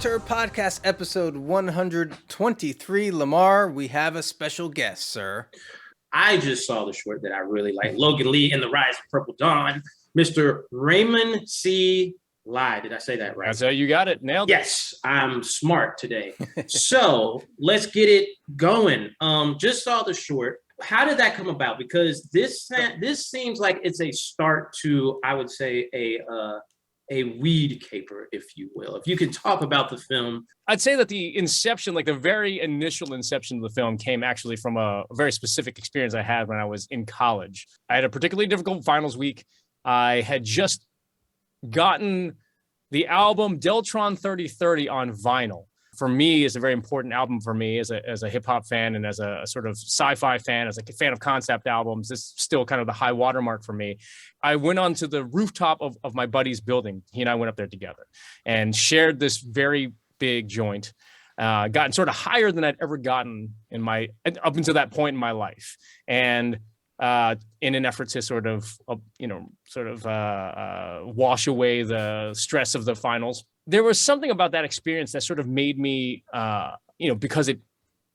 Carpenter podcast episode 123. Lamar, we have a special guest, sir. I just saw the short that I really like. Logan Lee and the Rise of Purple Dawn. Mr. Raymond C Lai. Did I say that right? That's how you got it. Nailed it. Yes, I'm smart today. So let's get it going. Just saw the short. How did that come about? Because this seems like it's a start to, I would say, a weed caper, if you will. If you could talk about the film. I'd say that the inception, like the very initial inception of the film, came actually from a very specific experience I had when I was in college. I had a particularly difficult finals week. I had just gotten the album Deltron 3030 on vinyl. For me, it's a very important album for me as a hip hop fan and as a sort of sci-fi fan, as a fan of concept albums. This is still kind of the high watermark for me. I went onto the rooftop of my buddy's building. He and I went up there together and shared this very big joint. Gotten sort of higher than I'd ever gotten up until that point in my life. And in an effort to sort of wash away the stress of the finals. There was something about that experience that sort of made me, because it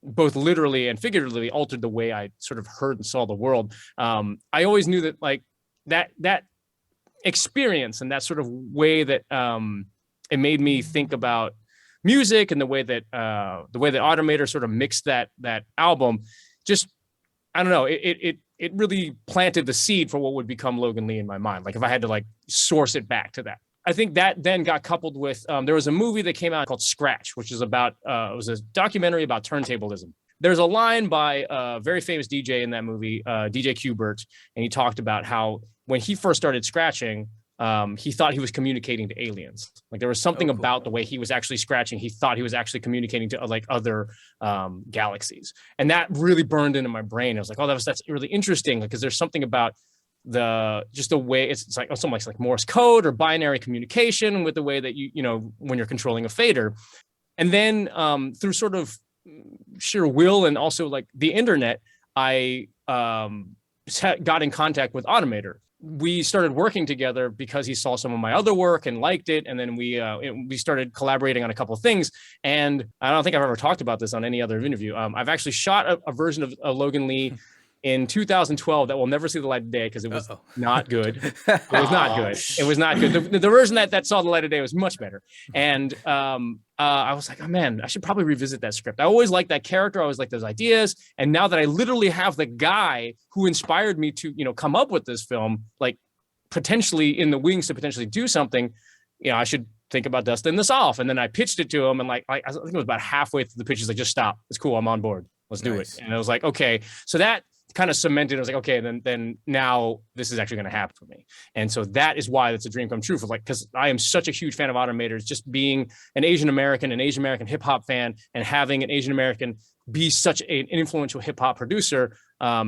both literally and figuratively altered the way I sort of heard and saw the world. I always knew that like that experience and that sort of way that it made me think about music and the way that Automator sort of mixed that album. Just, I don't know, it really planted the seed for what would become Logan Lee in my mind. Like if I had to like source it back to that. I think that then got coupled with, there was a movie that came out called Scratch, which is about, it was a documentary about turntablism. There's a line by a very famous DJ in that movie, DJ Qbert, and he talked about how when he first started scratching, he thought he was communicating to aliens. Like there was something about the way he was actually scratching. He thought he was actually communicating to like other galaxies. And that really burned into my brain. I was like, oh, that's really interesting because there's something about the way it's like something like Morse code or binary communication with the way that you when you're controlling a fader. And then through sort of sheer will and also like the internet, I got in contact with Automator. We started working together because he saw some of my other work and liked it. And then we started collaborating on a couple of things. And I don't think I've ever talked about this on any other interview. I've actually shot a version of Logan Lee in 2012 that will never see the light of day because it was not good. It was not good. It was not good. The version that saw the light of day was much better. And I was like, oh man, I should probably revisit that script. I always liked that character. I always liked those ideas. And now that I literally have the guy who inspired me to, come up with this film, like potentially in the wings to potentially do something, I should think about dusting this off. And then I pitched it to him and I think it was about halfway through the pitch. He's like, just stop. It's cool. I'm on board. Let's do it. And I was like, okay. So that kind of cemented. I was like, okay, then now this is actually going to happen for me. And so that is why it's a dream come true because I am such a huge fan of Automators, just being an Asian American hip hop fan and having an Asian American be such an influential hip hop producer.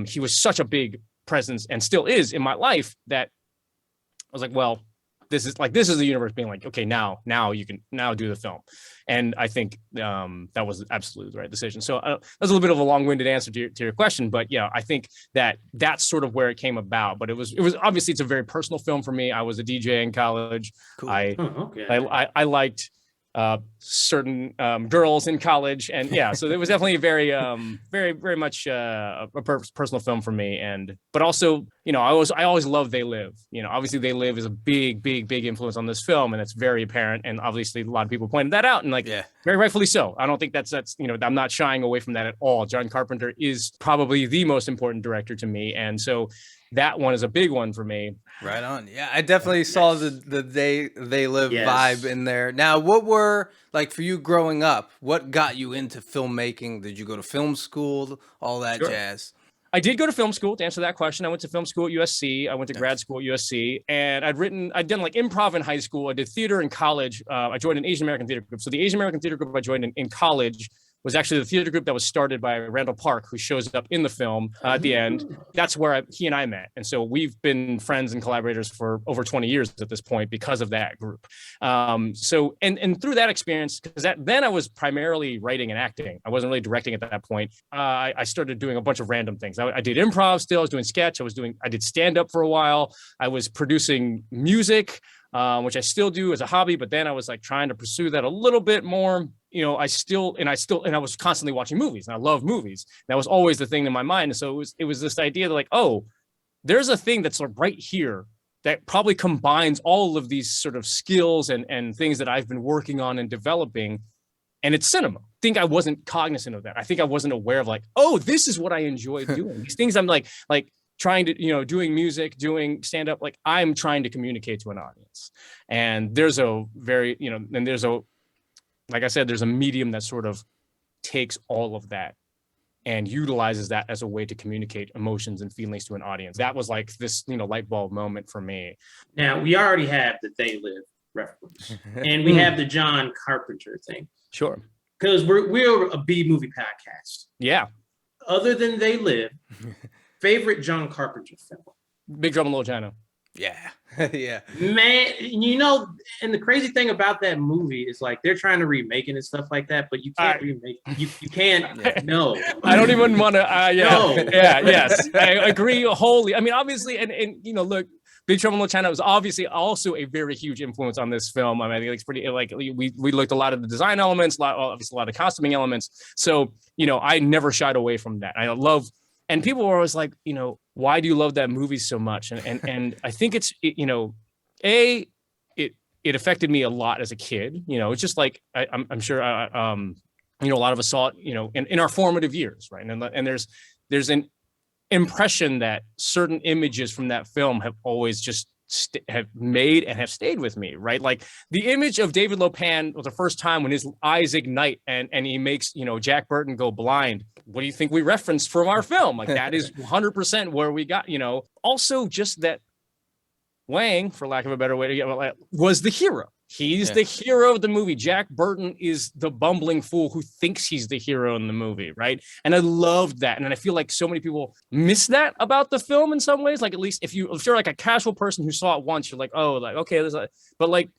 He was such a big presence and still is in my life that I was like, well, this is the universe being like, okay, now you can do the film. And I think that was absolutely the right decision. So that's a little bit of a long-winded answer to your question, but yeah, I think that's sort of where it came about. But it was obviously, it's a very personal film for me. I was a DJ in college. Cool. I liked certain girls in college, and yeah, so it was definitely a very very much a personal film for me. But also, I always loved They Live. Obviously They Live is a big influence on this film, and it's very apparent, and obviously a lot of people pointed that out, and very rightfully so. I don't think that's I'm not shying away from that at all. John Carpenter is probably the most important director to me, and so that one is a big one for me. Right on. Yeah, I definitely saw the They Live vibe in there. Now, what were, like, for you growing up, what got you into filmmaking? Did you go to film school, all that jazz? I did go to film school. To answer that question, I went to film school at USC. I went to grad school at USC, and I'd done like improv in high school. I did theater in college. I joined an Asian American theater group. So the Asian American theater group I joined in college was actually the theater group that was started by Randall Park, who shows up in the film at the end. That's where he and I met. And so we've been friends and collaborators for over 20 years at this point because of that group. So through that experience, because then I was primarily writing and acting. I wasn't really directing at that point. I started doing a bunch of random things. I did improv still, I was doing sketch, I did stand-up for a while. I was producing music, which I still do as a hobby, but then I was like trying to pursue that a little bit more. You know, I was constantly watching movies, and I love movies. That was always the thing in my mind. And so it was this idea that like, oh, there's a thing that's like right here that probably combines all of these sort of skills and things that I've been working on and developing. And it's cinema. I think I wasn't cognizant of that. I think I wasn't aware of like, oh, this is what I enjoy doing. These things I'm like trying to, you know, doing music, doing stand-up, like I'm trying to communicate to an audience. And there's a very, you know, and there's a, like I said, there's a medium that sort of takes all of that and utilizes that as a way to communicate emotions and feelings to an audience. That was like this, you know, light bulb moment for me. Now, we already have the They Live reference, and we have the John Carpenter thing. Sure. Because we're a B movie podcast. Yeah. Other than They Live, favorite John Carpenter film? Big Trouble in Little China. Yeah. Yeah. Man, you know, and the crazy thing about that movie is like they're trying to remake it and stuff like that, but you can't remake you can't. No. I don't even want to No. Yes. I agree wholly. I mean, obviously, and you know, look, Big Trouble in Little China was obviously also a very huge influence on this film. I mean, I think it's pretty like we looked a lot of the design elements, obviously a lot of costuming elements. So, you know, I never shied away from that. I love, and people were always like, you know, why do you love that movie so much? And I think you know, it affected me a lot as a kid. You know, it's just like I'm sure you know, a lot of us saw it, you know, in our formative years, right? And there's an impression that certain images from that film have always just have made and have stayed with me, right? Like the image of David Lopan was the first time when his eyes ignite and he makes, you know, Jack Burton go blind. What do you think we referenced from our film? Like that is 100% where we got, you know, also just that Wang, for lack of a better way to get it, was the hero. He's the hero of the movie. Jack Burton is the bumbling fool who thinks he's the hero in the movie, right? And I loved that. And I feel like so many people miss that about the film in some ways. Like at least if you're like a casual person who saw it once, you're like, oh, like, okay, but like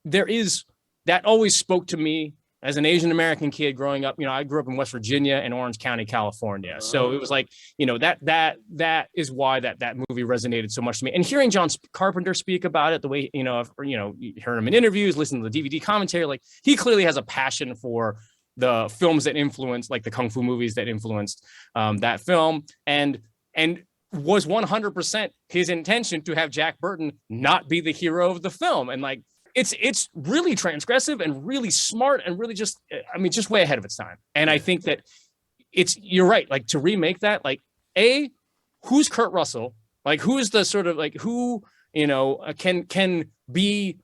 there is, that always spoke to me as an Asian American kid growing up. You know, I grew up in West Virginia and Orange County, California. So it was like, you know, that is why that movie resonated so much to me. And hearing John Carpenter speak about it, the way, you know, you heard him in interviews, listen to the DVD commentary, like he clearly has a passion for the films that influenced, like the Kung Fu movies that influenced that film. And was 100% his intention to have Jack Burton not be the hero of the film. And like, it's really transgressive and really smart and really just way ahead of its time. And I think that you're right. Like to remake that, like who's Kurt Russell? Like who is the sort of like who, you know, can be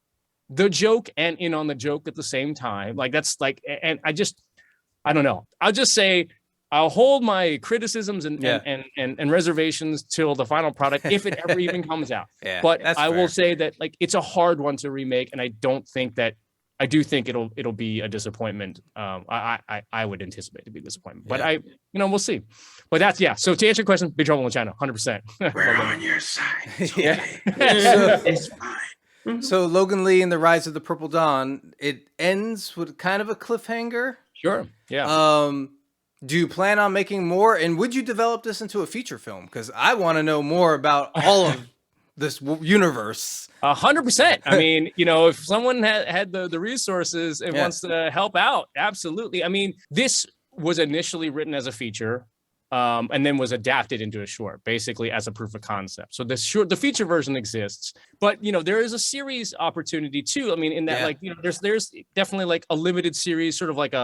the joke and in on the joke at the same time. Like that's like, and I don't know. I'll just say I'll hold my criticisms and reservations till the final product, if it ever even comes out. Yeah, but I will say that like it's a hard one to remake, and I do think it'll be a disappointment. I would anticipate to be a disappointment, but we'll see. But that's So to answer your question, Big Trouble in China, 100%. We're on your side. It's fine. So Logan Lee and the Rise of the Purple Dawn, it ends with kind of a cliffhanger. Sure. Yeah. Do you plan on making more? And would you develop this into a feature film? Because I want to know more about all of this universe. 100%. I mean, you know, if someone had the resources and wants to help out, absolutely. I mean, this was initially written as a feature and then was adapted into a short, basically as a proof of concept. So the feature version exists, but you know, there is a series opportunity too. I mean, in that, like, you know, there's definitely like a limited series, sort of like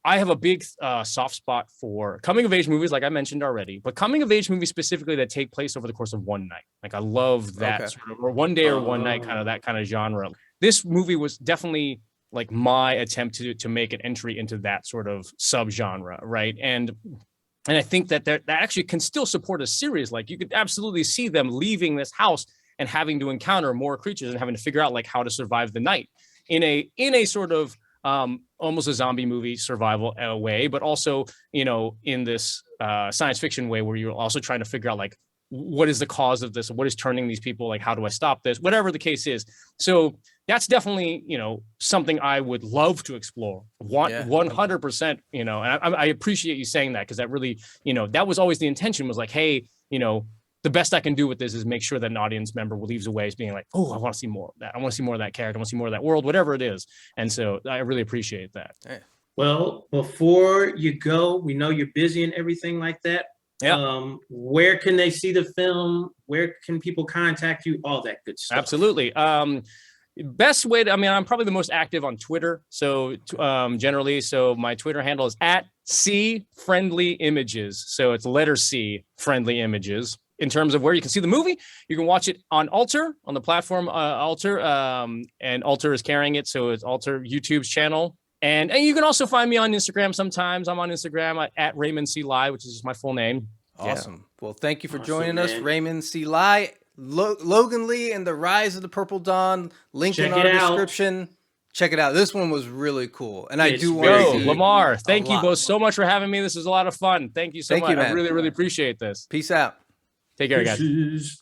I have a big soft spot for coming of age movies, like I mentioned already, but coming of age movies specifically that take place over the course of one night. Like I love that sort of, or one day or one night, kind of that kind of genre. This movie was definitely like my attempt to make an entry into that sort of subgenre, right? And I think that actually can still support a series. Like you could absolutely see them leaving this house and having to encounter more creatures and having to figure out like how to survive the night in a sort of almost a zombie movie survival way, but also, you know, in this science fiction way where you're also trying to figure out like, what is the cause of this? What is turning these people? Like, how do I stop this? Whatever the case is. So that's definitely, you know, something I would love to explore. 100%, you know, and I appreciate you saying that, because that really, you know, that was always the intention, was like, hey, you know, the best I can do with this is make sure that an audience member leaves away as being like, oh, I want to see more of that. I want to see more of that character. I want to see more of that world, whatever it is. And so I really appreciate that. Well, before you go, we know you're busy and everything like that. Yeah. Where can they see the film? Where can people contact you? All that good stuff. Absolutely. Best way to, I mean, I'm probably the most active on Twitter. So generally, so my Twitter handle is @C Friendly Images. So it's letter C Friendly Images. In terms of where you can see the movie, you can watch it on Alter, on the platform Alter, and Alter is carrying it. So it's Alter YouTube's channel. And you can also find me on Instagram sometimes. I'm on Instagram at Raymond C Lai, which is just my full name. Awesome. Yeah. Well, thank you for joining us, Raymond C Lai. Logan Lee and the Rise of the Purple Dawn. Link in our description. Check it out. This one was really cool. And I do want to see Lamar, thank you both so much for having me. This is a lot of fun. Thank you so much. I really, really appreciate this. Peace out. Take care, guys.